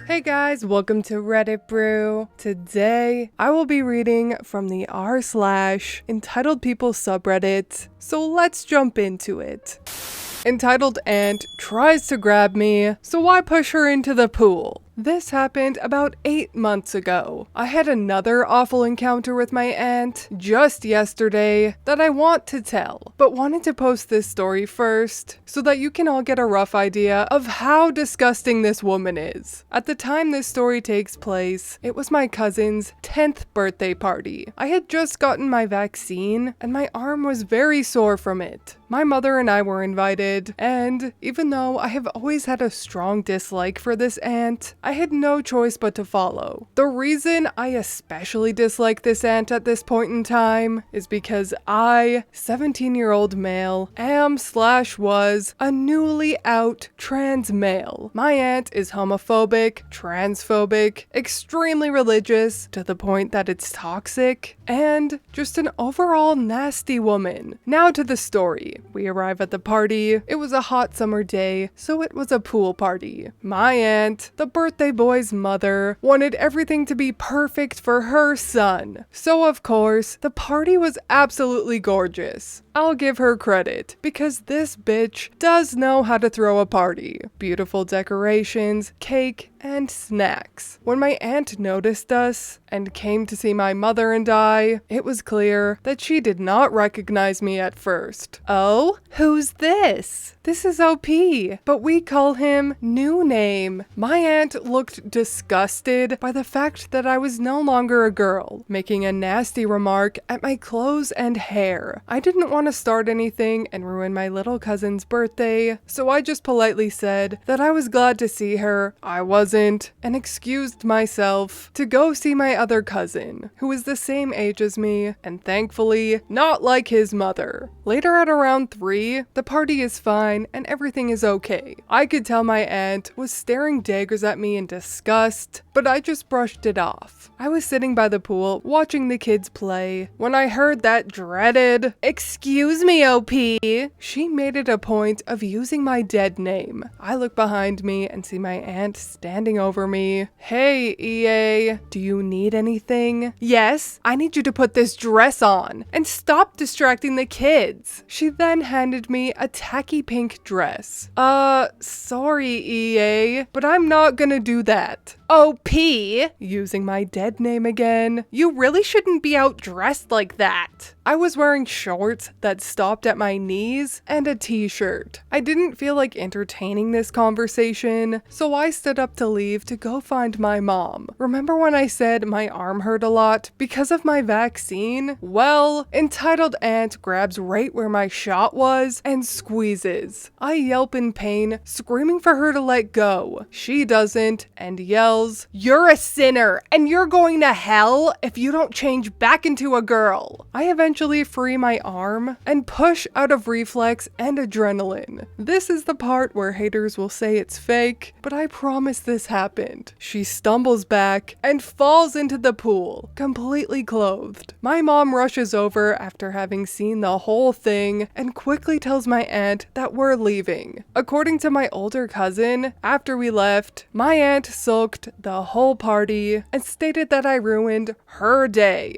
Hey guys, welcome to Reddit Brew. Today, I will be reading from the r/EntitledPeople subreddit, so let's jump into it. Entitled Aunt tries to grab me, so I push her into the pool. This happened about 8 months ago. I had another awful encounter with my aunt just yesterday that I want to tell, but wanted to post this story first so that you can all get a rough idea of how disgusting this woman is. At the time this story takes place, it was my cousin's 10th birthday party. I had just gotten my vaccine and my arm was very sore from it. My mother and I were invited, and even though I have always had a strong dislike for this aunt, I had no choice but to follow. The reason I especially dislike this aunt at this point in time is because I, 17-year-old male, was a newly out trans male. My aunt is homophobic, transphobic, extremely religious to the point that it's toxic, and just an overall nasty woman. Now to the story. We arrive at the party. It was a hot summer day, so it was a pool party. My aunt, the birthday boy's mother, wanted everything to be perfect for her son. So of course, the party was absolutely gorgeous. I'll give her credit, because this bitch does know how to throw a party. Beautiful decorations, cake, and snacks. When my aunt noticed us and came to see my mother and I, it was clear that she did not recognize me at first. Oh, who's this? This is OP, but we call him New Name. My aunt looked disgusted by the fact that I was no longer a girl, making a nasty remark at my clothes and hair. I didn't want to start anything and ruin my little cousin's birthday, so I just politely said that I was glad to see her, I wasn't, and excused myself to go see my other cousin, who is the same age as me, and thankfully, not like his mother. Later at around 3, the party is fine and everything is okay. I could tell my aunt was staring daggers at me in disgust, but I just brushed it off. I was sitting by the pool watching the kids play when I heard that dreaded, "Excuse me, OP." She made it a point of using my dead name. I look behind me and see my aunt standing over me. "Hey, EA, do you need anything?" "Yes, I need you to put this dress on and stop distracting the kids." She then handed me a tacky pink dress. Sorry, EA, but I'm not gonna do that." "OP," using my dead name again, "you really shouldn't be out dressed like that." I was wearing shorts that stopped at my knees and a t-shirt. I didn't feel like entertaining this conversation, so I stood up to leave to go find my mom. Remember when I said my arm hurt a lot because of my vaccine? Well, entitled aunt grabs right where my shot was and squeezes. I yelp in pain, screaming for her to let go. She doesn't and yells, "You're a sinner and you're going to hell if you don't change back into a girl." I eventually free my arm and push out of reflex and adrenaline. This is the part where haters will say it's fake, but I promise this happened. She stumbles back and falls into the pool, completely clothed. My mom rushes over after having seen the whole thing and quickly tells my aunt that we're leaving. According to my older cousin, after we left, my aunt sulked the whole party and stated that I ruined her day.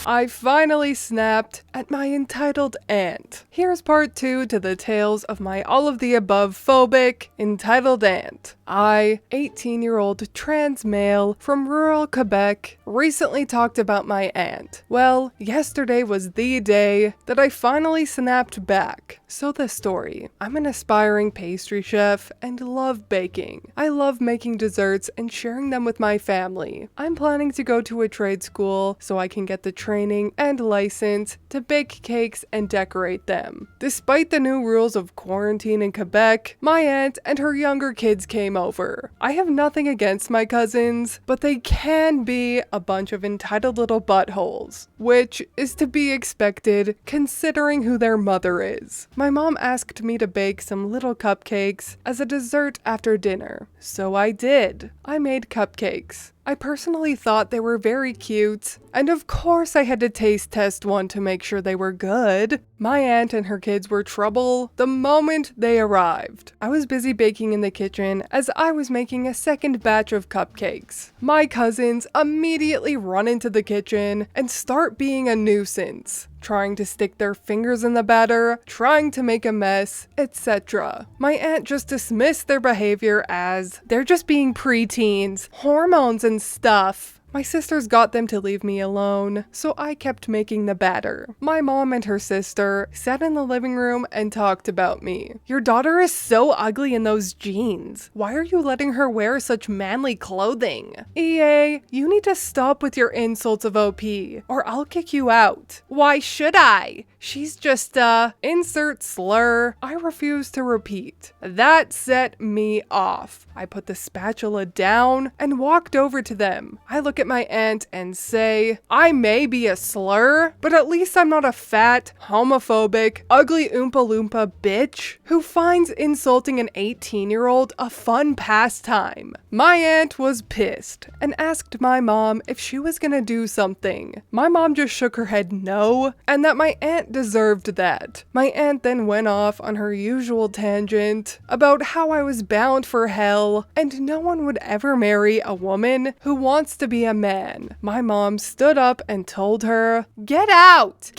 I finally snapped at my entitled aunt. Here's part 2 to the tales of my all of the above phobic entitled aunt. I, 18-year-old trans male from rural Quebec, recently talked about my aunt. Well, yesterday was the day that I finally snapped back. So the story. I'm an aspiring pastry chef and love baking. I love making desserts and sharing them with my family. I'm planning to go to a trade school so I can get the training and license to bake cakes and decorate them. Despite the new rules of quarantine in Quebec, my aunt and her younger kids came over. I have nothing against my cousins, but they can be a bunch of entitled little buttholes, which is to be expected considering who their mother is. My mom asked me to bake some little cupcakes as a dessert after dinner, so I did. I made cupcakes. I personally thought they were very cute, and of course I had to taste test one to make sure they were good. My aunt and her kids were trouble the moment they arrived. I was busy baking in the kitchen as I was making a second batch of cupcakes. My cousins immediately run into the kitchen and start being a nuisance, trying to stick their fingers in the batter, trying to make a mess, etc. My aunt just dismissed their behavior as they're just being preteens, hormones and stuff. My sisters got them to leave me alone, so I kept making the batter. My mom and her sister sat in the living room and talked about me. Your daughter is so ugly in those jeans. Why are you letting her wear such manly clothing? EA, you need to stop with your insults of OP, or I'll kick you out. Why should I? She's just insert slur. I refuse to repeat. That set me off. I put the spatula down and walked over to them. I look at my aunt and say, I may be a slur, but at least I'm not a fat, homophobic, ugly Oompa Loompa bitch who finds insulting an 18-year-old a fun pastime. My aunt was pissed and asked my mom if she was gonna do something. My mom just shook her head no, and that my aunt deserved that. My aunt then went off on her usual tangent about how I was bound for hell and no one would ever marry a woman who wants to be a man. My mom stood up and told her, get out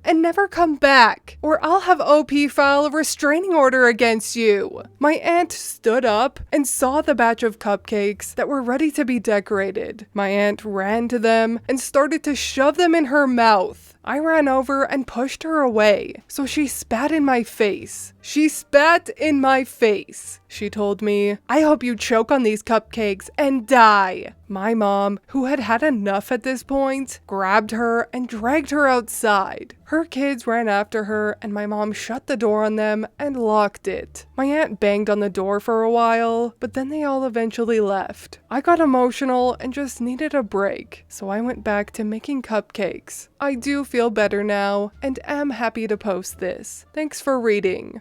and never come back, or I'll have OP file a restraining order against you. My aunt stood up and saw the batch of cupcakes that were ready to be decorated. My aunt ran to them and started to shove them in her mouth. I ran over and pushed her away, so she spat in my face. She spat in my face. She told me, I hope you choke on these cupcakes and die. My mom, who had had enough at this point, grabbed her and dragged her outside. Her kids ran after her and my mom shut the door on them and locked it. My aunt banged on the door for a while, but then they all eventually left. I got emotional and just needed a break, so I went back to making cupcakes. I do feel better now and am happy to post this. Thanks for reading.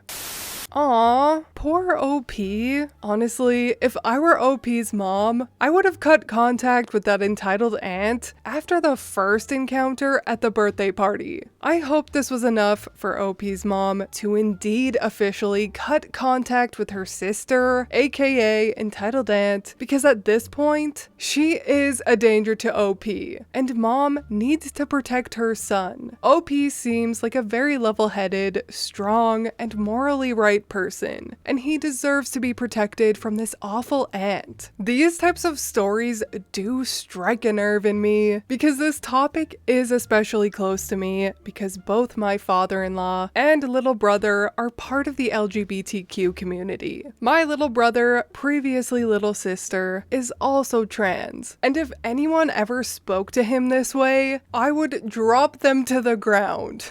Aww, poor OP. Honestly, if I were OP's mom, I would have cut contact with that entitled aunt after the first encounter at the birthday party. I hope this was enough for OP's mom to indeed officially cut contact with her sister, aka entitled aunt, because at this point, she is a danger to OP, and mom needs to protect her son. OP seems like a very level-headed, strong, and morally right person, and he deserves to be protected from this awful aunt. These types of stories do strike a nerve in me because this topic is especially close to me because both my father-in-law and little brother are part of the LGBTQ community. My little brother, previously little sister, is also trans, and if anyone ever spoke to him this way, I would drop them to the ground.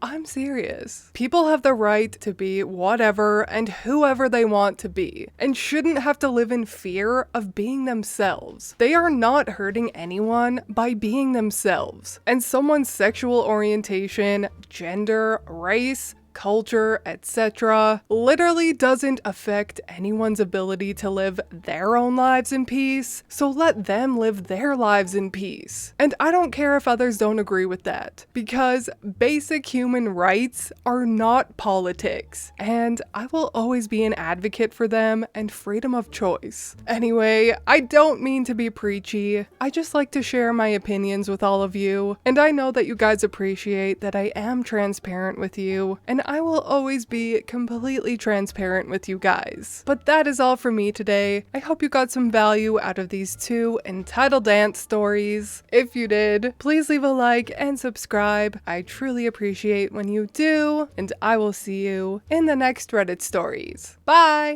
I'm serious. People have the right to be whatever and whoever they want to be, and shouldn't have to live in fear of being themselves. They are not hurting anyone by being themselves, and someone's sexual orientation, gender, race, culture, etc. literally doesn't affect anyone's ability to live their own lives in peace, so let them live their lives in peace. And I don't care if others don't agree with that, because basic human rights are not politics, and I will always be an advocate for them and freedom of choice. Anyway, I don't mean to be preachy, I just like to share my opinions with all of you, and I know that you guys appreciate that I am transparent with you, and I will always be completely transparent with you guys. But that is all for me today. I hope you got some value out of these two entitled aunt stories. If you did, please leave a like and subscribe. I truly appreciate when you do, and I will see you in the next Reddit stories. Bye!